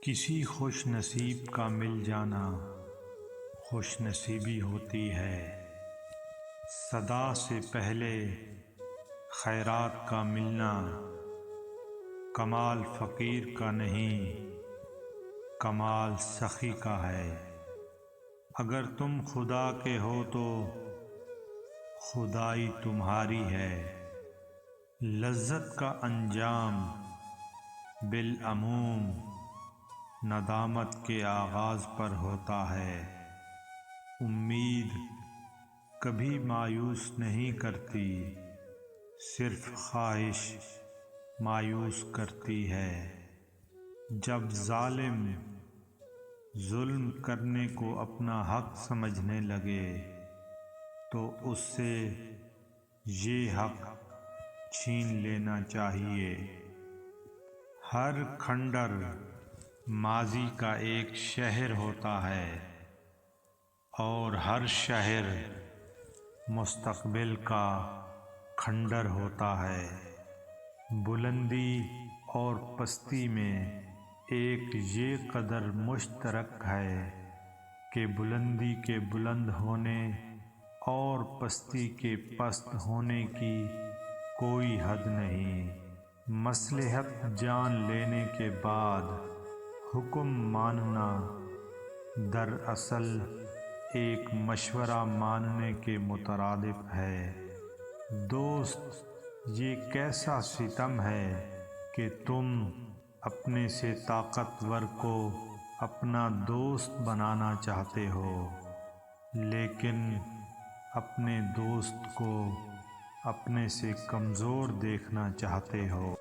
کسی خوش نصیب کا مل جانا خوش نصیبی ہوتی ہے، صدا سے پہلے خیرات کا ملنا کمال فقیر کا نہیں، کمال سخی کا ہے۔ اگر تم خدا کے ہو تو خدائی تمہاری ہے، لذت کا انجام بالعموم ندامت کے آغاز پر ہوتا ہے۔ امید کبھی مایوس نہیں کرتی، صرف خواہش مایوس کرتی ہے۔ جب ظالم ظلم کرنے کو اپنا حق سمجھنے لگے تو اس سے یہ حق چھین لینا چاہیے۔ ہر کھنڈر ماضی کا ایک شہر ہوتا ہے اور ہر شہر مستقبل کا کھنڈر ہوتا ہے۔ بلندی اور پستی میں ایک یہ قدر مشترک ہے کہ بلندی کے بلند ہونے اور پستی کے پست ہونے کی کوئی حد نہیں۔ مصلحت جان لینے کے بعد حکم ماننا دراصل ایک مشورہ ماننے کے مترادف ہے۔ دوست، یہ کیسا ستم ہے کہ تم اپنے سے طاقتور کو اپنا دوست بنانا چاہتے ہو، لیکن اپنے دوست کو اپنے سے کمزور دیکھنا چاہتے ہو۔